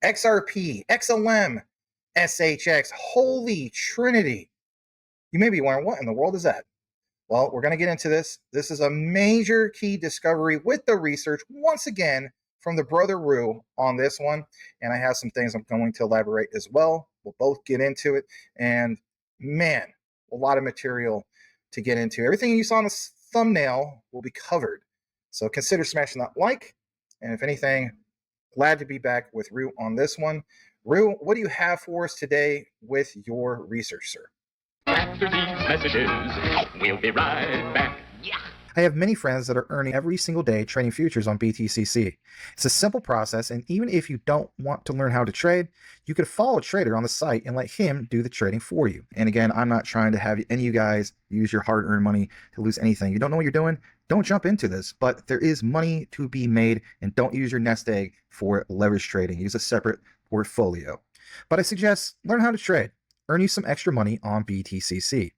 XRP XLM SHX. Holy Trinity. You may be wondering, what in the world is that? Well, we're going to get into this. This is a major key discovery with the research, once again, from the brother Rue on this one. And I have some things I'm going to elaborate as well. We'll both get into it. And man, a lot of material to get into. Everything you saw in this thumbnail will be covered. So consider smashing that like. And if anything, glad to be back with Rue on this one. Rue, what do you have for us today with your research, sir? After these messages, we'll be right back. Yeah. I have many friends that are earning every single day trading futures on BTCC. It's a simple process, and even if you don't want to learn how to trade, you could follow a trader on the site and let him do the trading for you. And again, I'm not trying to have any of you guys use your hard-earned money to lose anything. You don't know what you're doing? Don't jump into this, but there is money to be made, and don't use your nest egg for leverage trading. Use a separate portfolio. But I suggest learn how to trade. Earn you some extra money on BTCC.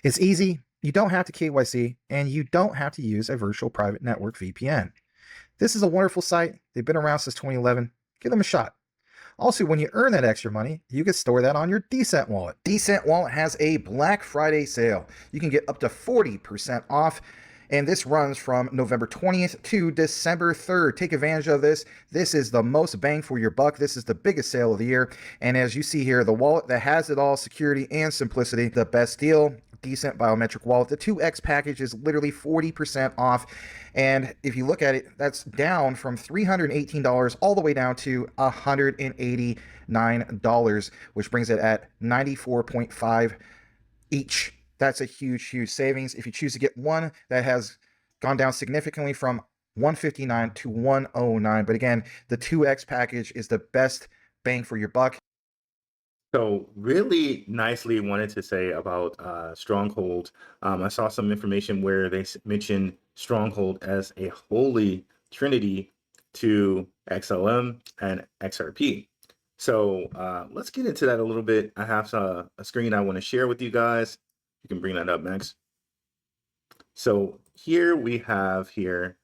It's easy. You don't have to KYC, and you don't have to use a virtual private network VPN. This is a wonderful site. They've been around since 2011. Give them a shot. Also, when you earn that extra money, you can store that on your Decent wallet. Decent wallet has a Black Friday sale. You can get up to 40% off, and this runs from November 20th to December 3rd. Take advantage of this. This is the most bang for your buck. This is the biggest sale of the year. And as you see here, the wallet that has it all, security and simplicity, the best deal. Decent biometric wallet. The 2X package is literally 40% off. And if you look at it, that's down from $318 all the way down to $189, which brings it at $94.5 each. That's a huge, huge savings. If you choose to get one, that has gone down significantly from $159 to $109. But again, the 2X package is the best bang for your buck. So really nicely wanted to say about Stronghold. I saw some information where they mentioned Stronghold as a holy trinity to XLM and XRP. So let's get into that a little bit. I have a screen I want to share with you guys. You can bring that up, Max. So here we have here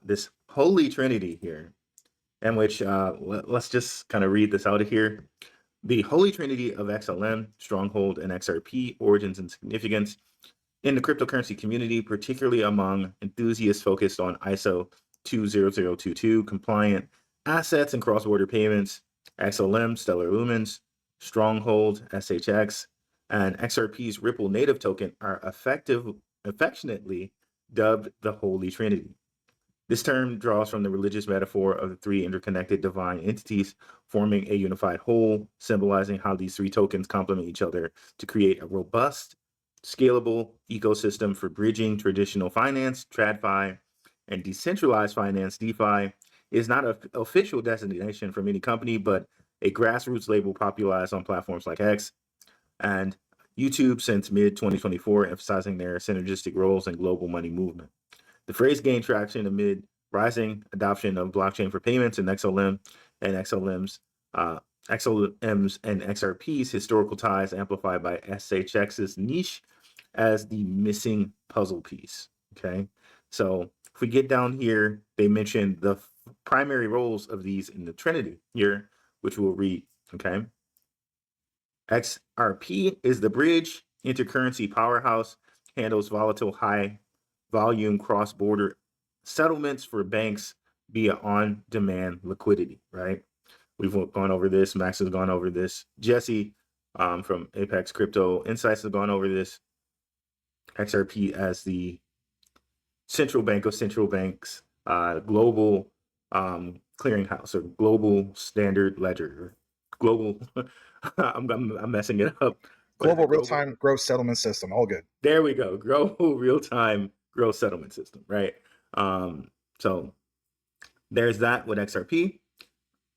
this holy trinity here, in which let's just kind of read this out of here. The Holy Trinity of XLM, Stronghold, and XRP, origins and significance in the cryptocurrency community, particularly among enthusiasts focused on ISO 20022 compliant assets and cross-border payments. XLM, Stellar Lumens, Stronghold, SHX, and XRP's Ripple native token are affectionately dubbed the Holy Trinity. This term draws from the religious metaphor of the three interconnected divine entities forming a unified whole, symbolizing how these three tokens complement each other to create a robust, scalable ecosystem for bridging traditional finance, TradFi, and decentralized finance, DeFi. Is not an official designation from any company, but a grassroots label popularized on platforms like X and YouTube since mid-2024, emphasizing their synergistic roles in global money movement. The phrase gained traction amid rising adoption of blockchain for payments in XLM and XLM's and XRP's historical ties, amplified by SHX's niche as the missing puzzle piece. Okay, so if we get down here, they mentioned the primary roles of these in the Trinity here, which we'll read. Okay, XRP is the bridge, intercurrency powerhouse, handles volatile high volume cross-border settlements for banks via on-demand liquidity, right? We've gone over this. Max has gone over this. Jesse from Apex Crypto Insights has gone over this. XRP as the central bank of central banks, global clearinghouse, or global standard ledger, global, I'm messing it up. Global real-time gross settlement system. All good. There we go. Global real-time gross settlement system, right? So there's that with XRP.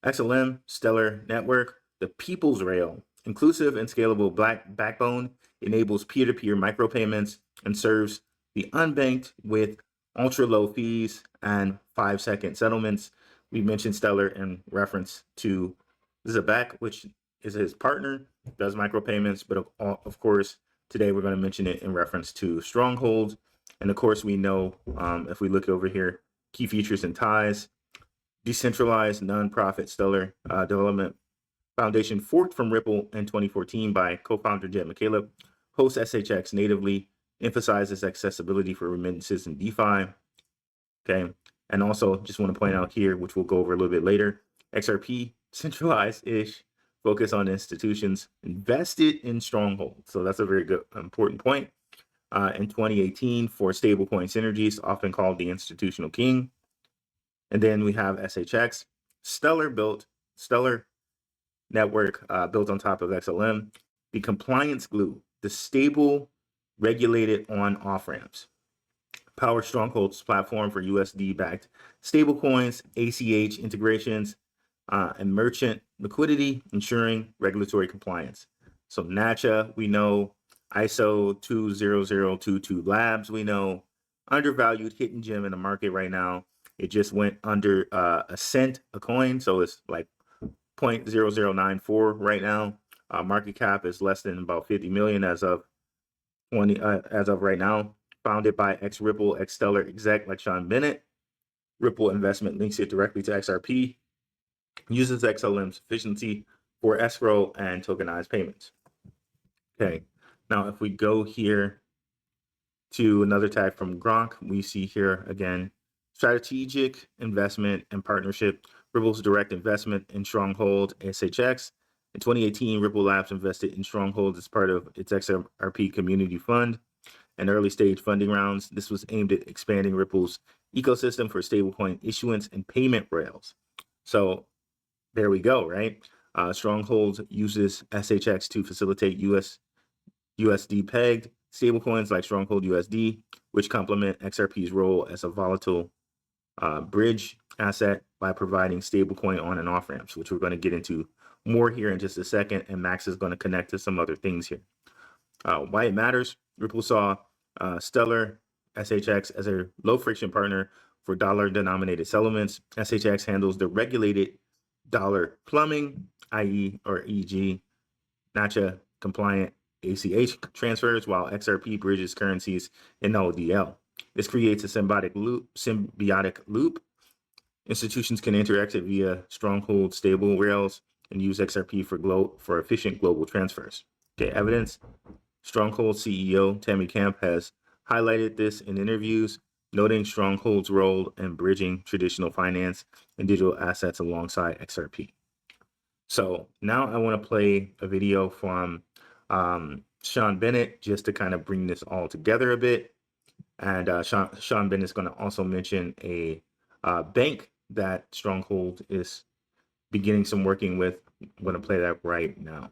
XLM, Stellar Network, the People's Rail, inclusive and scalable backbone, enables peer-to-peer micropayments and serves the unbanked with ultra-low fees and 5-second settlements. We mentioned Stellar in reference to Zabek, which is his partner, does micropayments, but of course, today we're going to mention it in reference to Stronghold. And of course, we know if we look over here, key features and ties, decentralized nonprofit Stellar Development Foundation, forked from Ripple in 2014 by co-founder Jet McCaleb, hosts SHX natively, emphasizes accessibility for remittances and DeFi. Okay, and also just want to point out here, which we'll go over a little bit later, XRP, centralized-ish, focus on institutions, invested in Stronghold. So that's a very good, important point. In 2018 for stablecoin synergies, often called the institutional king. And then we have SHX, Stellar network built on top of XLM, the compliance glue, the stable regulated on-off ramps. Power Stronghold's platform for USD-backed stablecoins, ACH integrations, and merchant liquidity, ensuring regulatory compliance. So NACHA, we know, ISO 20022 Labs, we know, undervalued hidden gem in the market right now. It just went under a cent a coin, so it's like 0.0094 right now. Market cap is less than about 50 million as of right now. Founded by ex-Ripple, ex-Stellar exec like Sean Bennett. Ripple investment links it directly to XRP. Uses XLM's efficiency for escrow and tokenized payments. Okay, now if we go here to another tag from Gronk, we see here again, strategic investment and partnership. Ripple's direct investment in Stronghold SHX. In 2018, Ripple Labs invested in Stronghold as part of its XRP community fund and early stage funding rounds. This was aimed at expanding Ripple's ecosystem for stablecoin issuance and payment rails. So there we go, right? Stronghold uses SHX to facilitate USD pegged stablecoins like Stronghold USD, which complement XRP's role as a volatile bridge asset by providing stablecoin on and off ramps, which we're going to get into more here in just a second. And Max is going to connect to some other things here. Why it matters: Ripple saw Stellar SHX as a low friction partner for dollar denominated settlements. SHX handles the regulated dollar plumbing, i.e. or e.g. NACHA compliant ACH transfers, while XRP bridges currencies in ODL. This creates a symbiotic loop. Institutions can interact via Stronghold stable rails and use XRP for efficient global transfers. Okay, evidence. Stronghold CEO Tammy Camp has highlighted this in interviews, noting Stronghold's role in bridging traditional finance and digital assets alongside XRP. So now I want to play a video from Sean Bennett just to kind of bring this all together a bit. And Sean Bennett is going to also mention a bank that Stronghold is beginning some working with. I'm going to play that right now.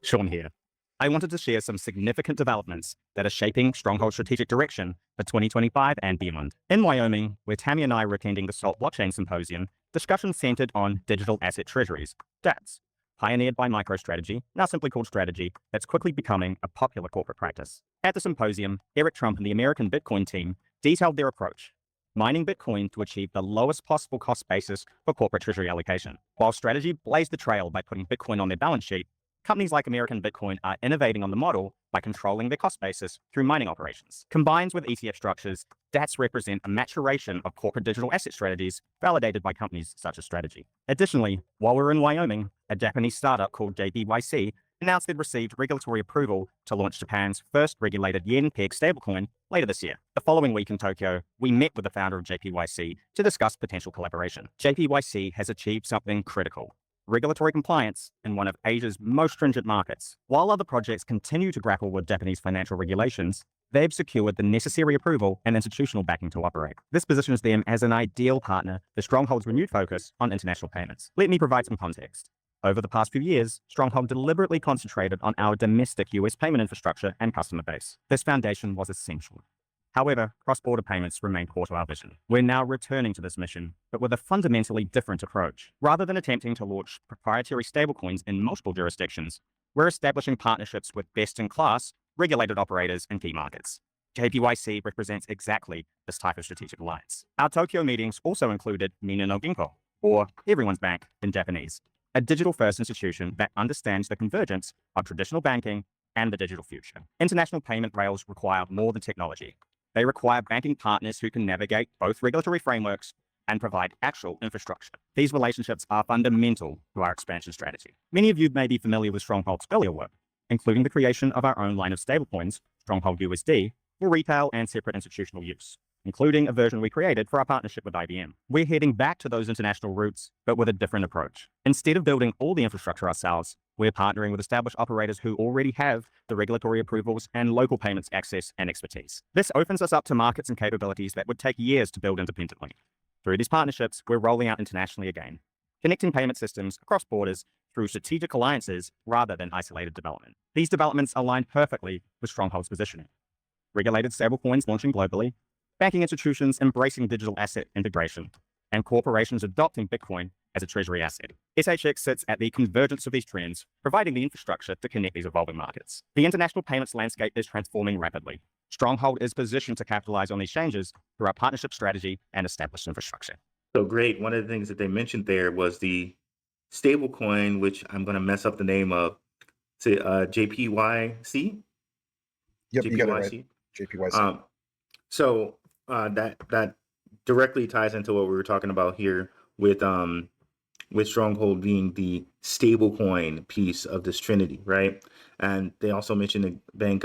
Sean here. I wanted to share some significant developments that are shaping Stronghold's strategic direction for 2025 and beyond. In Wyoming, where Tammy and I were attending the SALT Blockchain Symposium, discussions centered on digital asset treasuries, DATs, pioneered by MicroStrategy, now simply called Strategy, that's quickly becoming a popular corporate practice. At the symposium, Eric Trump and the American Bitcoin team detailed their approach, mining Bitcoin to achieve the lowest possible cost basis for corporate treasury allocation. While Strategy blazed the trail by putting Bitcoin on their balance sheet, companies like American Bitcoin are innovating on the model by controlling their cost basis through mining operations. Combined with ETF structures, DATs represent a maturation of corporate digital asset strategies validated by companies such as Strategy. Additionally, while we're in Wyoming, a Japanese startup called JPYC announced they'd received regulatory approval to launch Japan's first regulated yen-pegged stablecoin later this year. The following week in Tokyo, we met with the founder of JPYC to discuss potential collaboration. JPYC has achieved something critical: regulatory compliance in one of Asia's most stringent markets. While other projects continue to grapple with Japanese financial regulations, they've secured the necessary approval and institutional backing to operate. This positions them as an ideal partner for Stronghold's renewed focus on international payments. Let me provide some context. Over the past few years, Stronghold deliberately concentrated on our domestic US payment infrastructure and customer base. This foundation was essential. However, cross-border payments remain core to our vision. We're now returning to this mission, but with a fundamentally different approach. Rather than attempting to launch proprietary stablecoins in multiple jurisdictions, we're establishing partnerships with best-in-class regulated operators in key markets. JPYC represents exactly this type of strategic alliance. Our Tokyo meetings also included Minna no Ginko, or Everyone's Bank in Japanese, a digital-first institution that understands the convergence of traditional banking and the digital future. International payment rails require more than technology. They require banking partners who can navigate both regulatory frameworks and provide actual infrastructure. These relationships are fundamental to our expansion strategy. Many of you may be familiar with Stronghold's earlier work, including the creation of our own line of stablecoins, Stronghold USD, for retail and separate institutional use, including a version we created for our partnership with IBM. We're heading back to those international roots, but with a different approach. Instead of building all the infrastructure ourselves, we're partnering with established operators who already have the regulatory approvals and local payments access and expertise. This opens us up to markets and capabilities that would take years to build independently. Through these partnerships, we're rolling out internationally again, connecting payment systems across borders through strategic alliances rather than isolated development. These developments align perfectly with Stronghold's positioning. Regulated stablecoins launching globally, banking institutions embracing digital asset integration, and corporations adopting Bitcoin as a treasury asset. SHX sits at the convergence of these trends, providing the infrastructure to connect these evolving markets. The international payments landscape is transforming rapidly. Stronghold is positioned to capitalize on these changes through our partnership strategy and established infrastructure. So great. One of the things that they mentioned there was the stablecoin, which I'm going to mess up the name of, say, JPYC? Yep, you got it right. JPYC. So that directly ties into what we were talking about here with Stronghold being the stablecoin piece of this Trinity, right? And they also mentioned the bank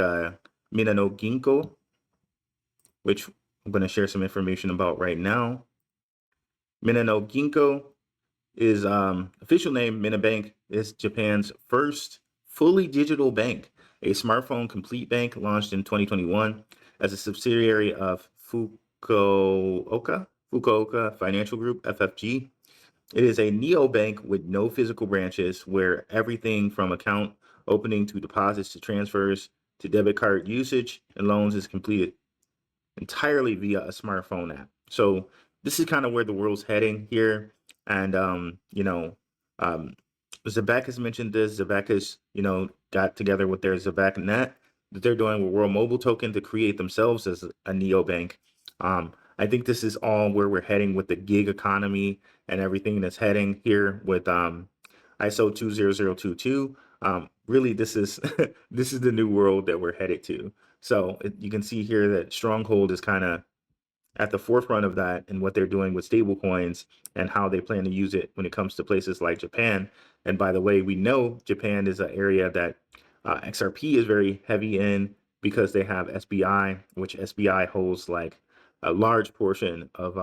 Minna no Ginko, which I'm going to share some information about right now. Minna no Ginko is official name. Minna Bank is Japan's first fully digital bank, a smartphone complete bank launched in 2021 as a subsidiary of Fukuoka Financial Group, FFG. It is a neobank with no physical branches where everything from account opening to deposits to transfers to debit card usage and loans is completed entirely via a smartphone app. So this is kind of where the world's heading here. And, Zabak has mentioned this. Zabak has, got together with their ZabakNet that they're doing with World Mobile Token to create themselves as a neobank. I think this is all where we're heading with the gig economy and everything that's heading here with ISO 20022. Really, this is this is the new world that we're headed to. So you can see here that Stronghold is kind of at the forefront of that and what they're doing with stablecoins and how they plan to use it when it comes to places like Japan. And by the way, we know Japan is an area that XRP is very heavy in because they have SBI, which SBI holds like a large portion of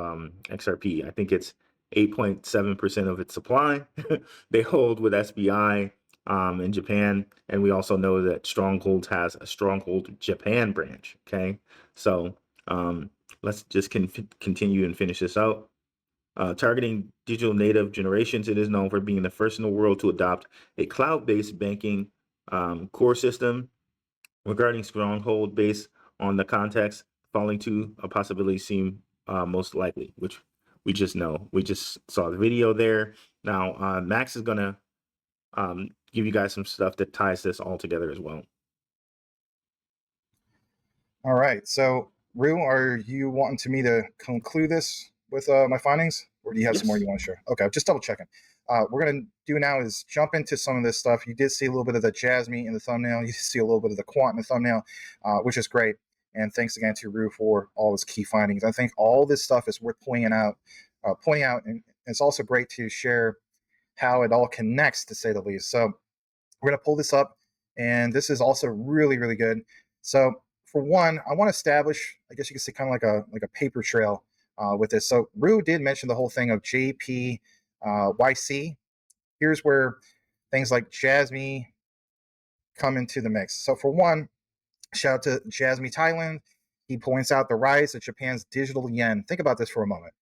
XRP. I think it's 8.7% of its supply they hold with SBI in Japan. And we also know that Stronghold has a Stronghold Japan branch. Okay, so let's just continue and finish this out. Targeting digital native generations, it is known for being the first in the world to adopt a cloud-based banking core system. Regarding Stronghold, based on the context, falling to a possibility seem most likely, which we just know. We just saw the video there. Now, Max is going to give you guys some stuff that ties this all together as well. All right. So, Rue, are you wanting me to conclude this with my findings, or do you have some more you want to share? Okay, just double checking. We're going to do now is jump into some of this stuff. You did see a little bit of the Jasmy in the thumbnail. You see a little bit of the Quant in the thumbnail, which is great. And thanks again to Rue for all his key findings. I think all this stuff is worth pointing out, and it's also great to share how it all connects, to say the least. So we're going to pull this up, and this is also really, really good. So for one, I want to establish, I guess you could say, kind of like a paper trail with this. So Rue did mention the whole thing of JPYC. Here's where things like Jasmy come into the mix. So for one, shout out to Jasmy Thailand. He points out the rise of Japan's digital yen. Think about this for a moment.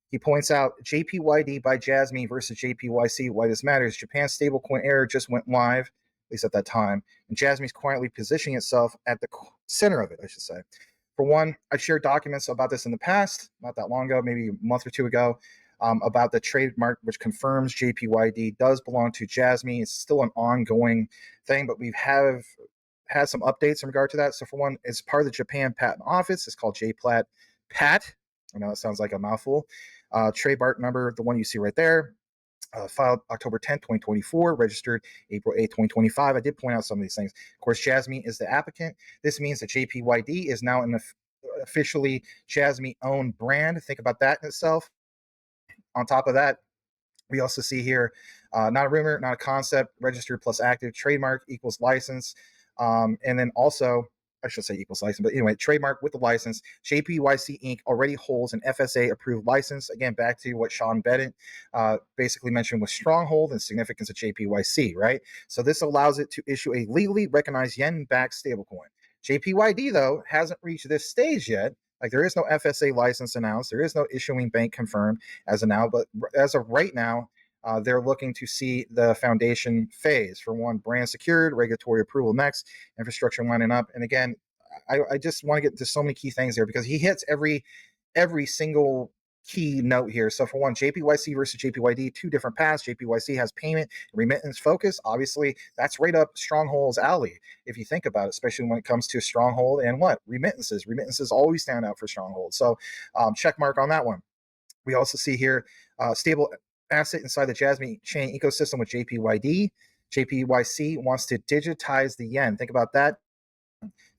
He points out JPYD by Jasmy versus JPYC. Why this matters: Japan's stablecoin era just went live, at least at that time, and Jasmy's quietly positioning itself at the center of it, I should say. For one, I've shared documents about this in the past, not that long ago, maybe a month or two ago, about the trademark, which confirms JPYD does belong to Jasmy. It's still an ongoing thing, but we have had some updates in regard to that. So for one, it's part of the Japan Patent Office. It's called JPLAT PAT. I know it sounds like a mouthful. Trademark number, the one you see right there, filed October 10th, 2024, registered April 8th, 2025. I did point out some of these things. Of course, Jasmy is the applicant. This means that JPYD is now an officially Jasmy-owned brand. Think about that in itself. On top of that, we also see here, not a rumor, not a concept, registered plus active, trademark equals license. And then also, I should say equals license, but anyway, trademark with the license. JPYC Inc. already holds an FSA approved license. Again, back to what Sean Bennett basically mentioned with Stronghold and significance of JPYC, right? So this allows it to issue a legally recognized yen-backed stablecoin. JPYD, though, hasn't reached this stage yet. Like, there is no FSA license announced. There is no issuing bank confirmed as of now. But as of right now, they're looking to see the foundation phase. For one, brand secured, regulatory approval next, infrastructure lining up. And again, I just want to get to so many key things there because he hits every single key note here. So for one, JPYC versus JPYD, two different paths. JPYC has payment and remittance focus. Obviously, that's right up Stronghold's alley, if you think about it, especially when it comes to Stronghold and what? Remittances. Remittances always stand out for Stronghold. So check mark on that one. We also see here stable asset inside the Jasmy chain ecosystem with JPYD. JPYC wants to digitize the yen. Think about that.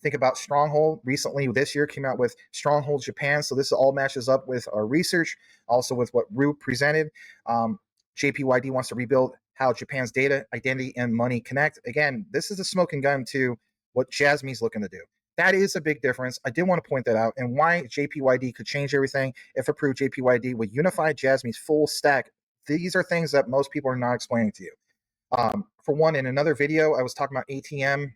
Think about Stronghold. Recently, this year, came out with Stronghold Japan. So this all matches up with our research, also with what Rue presented. JPYD wants to rebuild how Japan's data, identity, and money connect. Again, this is a smoking gun to what Jasmy's looking to do. That is a big difference. I did want to point that out, and why JPYD could change everything. If approved, JPYD would unify Jasmy's full stack. These are things that most people are not explaining to you. For one, in another video, I was talking about ATM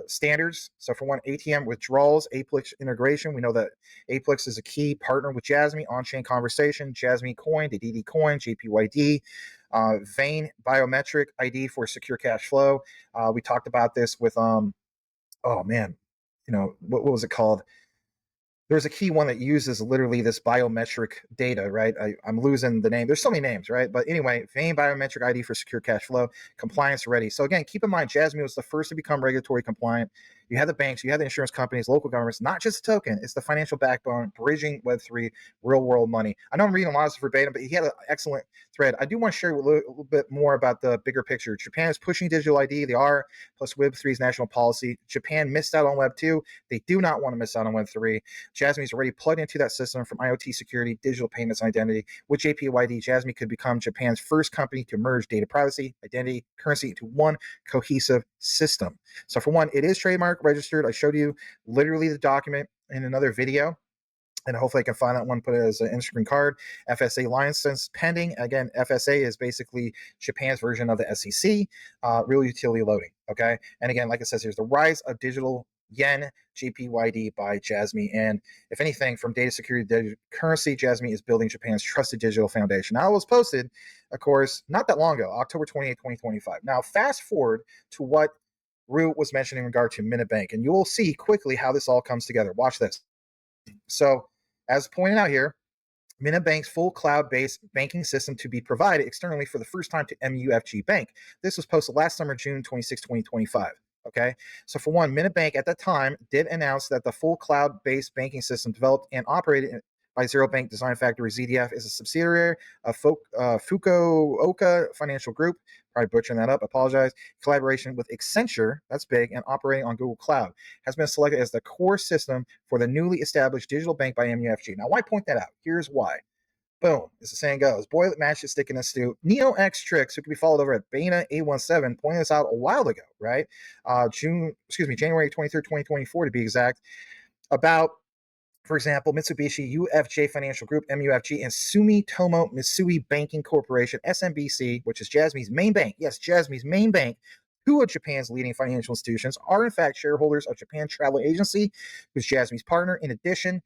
standards. So for one, ATM withdrawals, Apex integration. We know that Apex is a key partner with Jasmy, on-chain conversation, Jasmy coin, the DD coin, JPYD, Vein biometric ID for secure cash flow. We talked about this with, oh man, what was it called? There's a key one that uses literally this biometric data, right? I'm losing the name. There's so many names, right? But anyway, Vein biometric ID for secure cash flow, compliance ready. So again, keep in mind, Jasmy was the first to become regulatory compliant. You had the banks, you had the insurance companies, local governments, not just a token. It's the financial backbone, bridging Web3, real world money. I know I'm reading a lot of this verbatim, but he had an excellent thread. I do want to share a little bit more about the bigger picture. Japan is pushing digital ID. They are, plus Web3's national policy. Japan missed out on Web2. They do not want to miss out on Web3. Jasmy's already plugged into that system from IoT security, digital payments, and identity. With JPYD, Jasmy could become Japan's first company to merge data privacy, identity, currency into one cohesive system. So for one, it is trademark registered. I showed you literally the document in another video, and hopefully I can find that one, put it as an in-screen card. FSA license pending. Again, FSA is basically Japan's version of the SEC, real utility loading, okay? And again, like it says, here's the rise of digital yen, JPYD by Jasmy. And if anything, from data security to digital currency, Jasmy is building Japan's trusted digital foundation. Now, it was posted, of course, not that long ago, October 28, 2025. Now, fast forward to what Rue was mentioning in regard to Minna Bank, and you will see quickly how this all comes together. Watch this. So, as pointed out here, Minna Bank's full cloud-based banking system to be provided externally for the first time to MUFG Bank. This was posted last summer, June 26, 2025. Okay, so for one, Minna Bank at that time did announce that the full cloud-based banking system developed and operated by Zero Bank Design Factory ZDF is a subsidiary of Fukuoka Financial Group. Probably butchering that up. Apologize. Collaboration with Accenture, that's big, and operating on Google Cloud, has been selected as the core system for the newly established digital bank by MUFG. Now, why point that out? Here's why. Boom, as the saying goes, boy that matches stick in a stew. Neo X Tricks, who can be followed over at Beta A17, pointed this out a while ago, right? January 23rd, 2024 to be exact, about, for example, Mitsubishi UFJ Financial Group, MUFG, and Sumitomo Mitsui Banking Corporation, SMBC, which is Jasmy's main bank. Yes, Jasmy's main bank. Two of Japan's leading financial institutions are, in fact, shareholders of Japan Travel Agency, who's Jasmy's partner. In addition,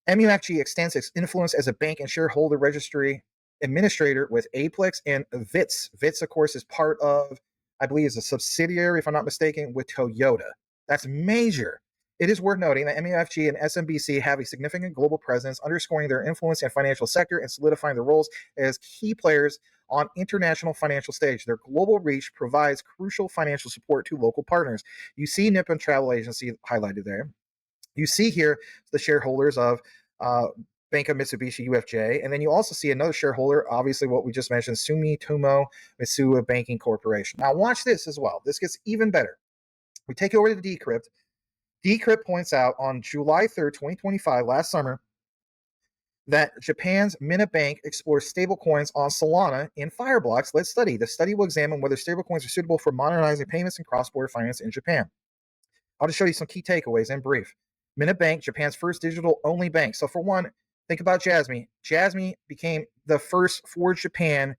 MUFG extends its influence as a bank and shareholder registry administrator with Apex and VITS. VITS, of course, is part of, I believe, is a subsidiary, if I'm not mistaken, with Toyota. That's major. It is worth noting that MUFG and SMBC have a significant global presence, underscoring their influence in the financial sector and solidifying their roles as key players on international financial stage. Their global reach provides crucial financial support to local partners. You see Nippon Travel Agency highlighted there. You see here the shareholders of Bank of Mitsubishi UFJ, and then you also see another shareholder, obviously what we just mentioned, Sumitomo Mitsui Banking Corporation. Now watch this as well. This gets even better. We take it over to Decrypt. Decrypt points out on July 3rd, 2025, last summer, that Japan's Minna Bank explores stablecoins on Solana in Fireblocks led study. The study will examine whether stablecoins are suitable for modernizing payments and cross-border finance in Japan. I'll just show you some key takeaways in brief. Minna Bank, Japan's first digital-only bank. So for one, think about Jasmy. Jasmy became the first for Japan,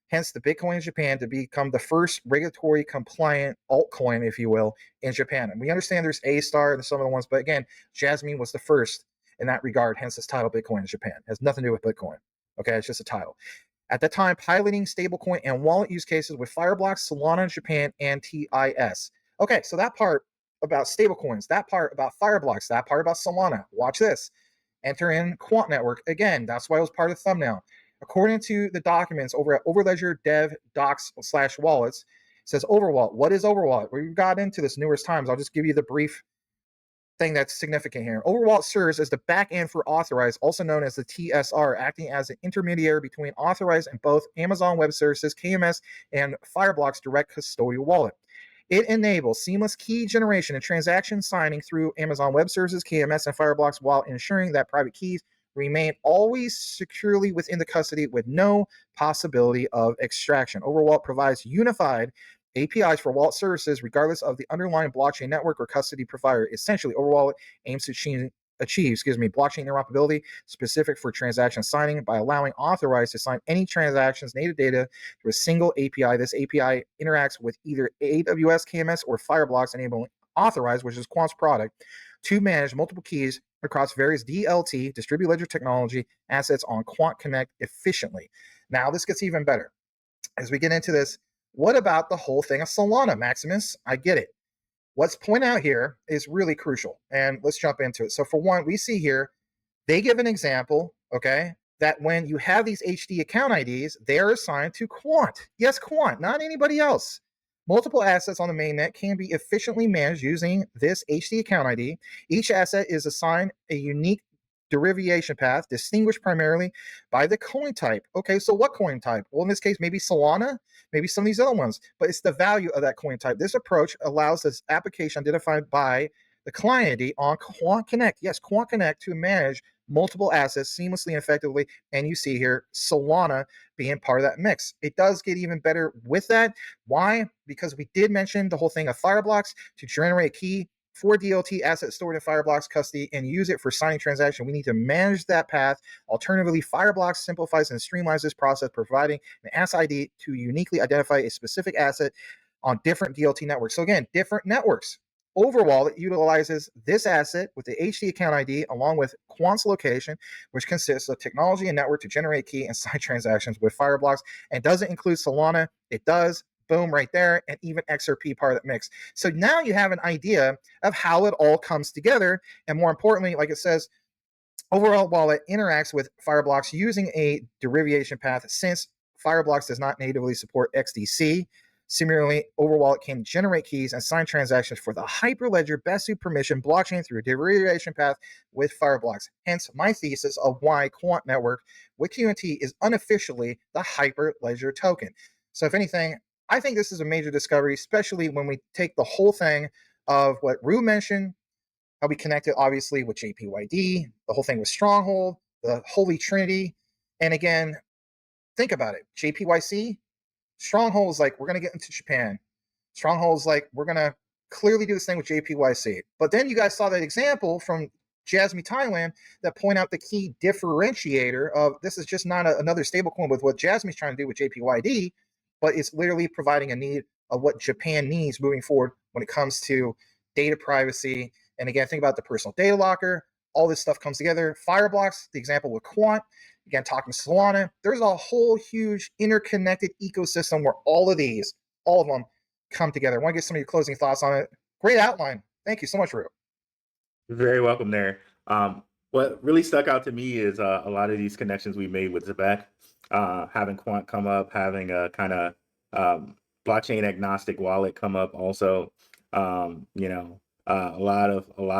hence the Bitcoin in Japan, to become the first regulatory compliant altcoin, if you will, in Japan. And we understand there's A-Star and some of the ones, but again, Jasmy was the first in that regard, hence this title, Bitcoin in Japan. It has nothing to do with Bitcoin. Okay, it's just a title. At the time, piloting stablecoin and wallet use cases with Fireblocks, Solana in Japan, and TIS. Okay, so that part about stablecoins, that part about Fireblocks, that part about Solana. Watch this. Enter in Quant Network. Again, that's why it was part of the thumbnail. According to the documents over at Overledger Dev Docs/wallets, it says Overwallet. What is Overwallet? We've got into this numerous times. I'll just give you the brief thing that's significant here. Overwallet serves as the back end for authorized, also known as the TSR, acting as an intermediary between authorized and both Amazon Web Services, KMS, and Fireblocks direct custodial wallet. It enables seamless key generation and transaction signing through Amazon Web Services, KMS, and Fireblocks while ensuring that private keys remain always securely within the custody with no possibility of extraction. Overwallet provides unified APIs for wallet services regardless of the underlying blockchain network or custody provider. Essentially, Overwallet aims to achieve blockchain interoperability specific for transaction signing by allowing authorized to sign any transactions native data through a single API. This API interacts with either AWS, KMS, or Fireblocks, enabling authorized, which is Quant's product, to manage multiple keys across various DLT, distributed ledger technology, assets on Quant Connect efficiently. Now, this gets even better. As we get into this, what about the whole thing of Solana, Maximus? I get it. What's pointed out here is really crucial, and let's jump into it. So for one, we see here, they give an example, okay, that when you have these HD account IDs, they're assigned to Quant. Yes, Quant, not anybody else. Multiple assets on the mainnet can be efficiently managed using this HD account ID. Each asset is assigned a unique derivation path distinguished primarily by the coin type. Okay, so what coin type? Well, in this case, maybe Solana, maybe some of these other ones, but it's the value of that coin type. This approach allows this application identified by the client ID on Quant Connect. Yes, Quant Connect to manage multiple assets seamlessly and effectively. And you see here Solana being part of that mix. It does get even better with that. Why? Because we did mention the whole thing of Fireblocks to generate a key for DLT assets stored in Fireblocks custody and use it for signing transaction. We need to manage that path. Alternatively, Fireblocks simplifies and streamlines this process, providing an SID to uniquely identify a specific asset on different DLT networks. So again, different networks. Overwallet utilizes this asset with the HD account ID along with Quant's location, which consists of technology and network to generate key and sign transactions with Fireblocks, and doesn't include Solana. It does. Boom, right there, and even XRP part of that mix. So now you have an idea of how it all comes together, and more importantly, like it says, Overwallet interacts with Fireblocks using a derivation path since Fireblocks does not natively support XDC. Similarly, Overwallet can generate keys and sign transactions for the Hyperledger best suit permission blockchain through a derivation path with Fireblocks. Hence, my thesis of why Quant Network with QNT is unofficially the Hyperledger token. So if anything, I think this is a major discovery, especially when we take the whole thing of what Rue mentioned, how we connect it obviously with JPYD, the whole thing with Stronghold, the Holy Trinity. And again, think about it. JPYC, Stronghold is like, we're going to get into Japan. Stronghold is like, we're going to clearly do this thing with JPYC. But then you guys saw that example from Jasmy, Thailand, that point out the key differentiator of this is just not another stablecoin with what Jasmy's trying to do with JPYD, but it's literally providing a need of what Japan needs moving forward when it comes to data privacy. And again, think about the personal data locker. All this stuff comes together. Fireblocks, the example with Quant, again, talking Solana. There's a whole huge interconnected ecosystem where all of them come together. I want to get some of your closing thoughts on it. Great outline. Thank you so much, Rue. You're very welcome there. What really stuck out to me is a lot of these connections we made with Zebek, having Quant come up, having a kind of blockchain agnostic wallet come up also. A lot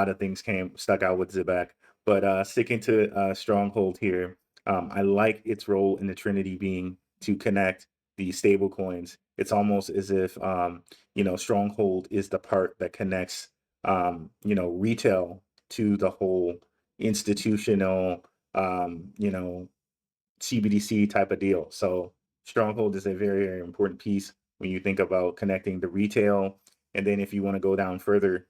of things stuck out with Zebek, but sticking to Stronghold here, I like its role in the Trinity being to connect the stable coins. It's almost as if Stronghold is the part that connects retail to the whole institutional you know, CBDC type of deal. So Stronghold is a very, very important piece when you think about connecting the retail. And then if you want to go down further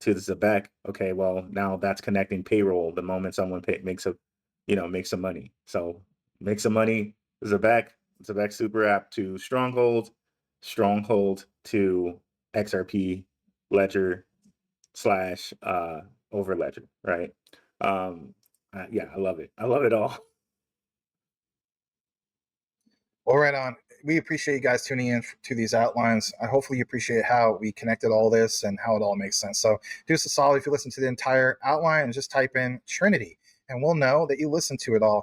to the Zebek, okay, well, now that's connecting payroll the moment someone makes some money. So make some money, Zebek super app to Stronghold to XRP ledger slash over ledger, right? Yeah, I love it. I love it all. Well, right on. We appreciate you guys tuning in to these outlines. Hopefully you appreciate how we connected all this and how it all makes sense. So do us a solid if you listen to the entire outline and just type in Trinity, and we'll know that you listened to it all.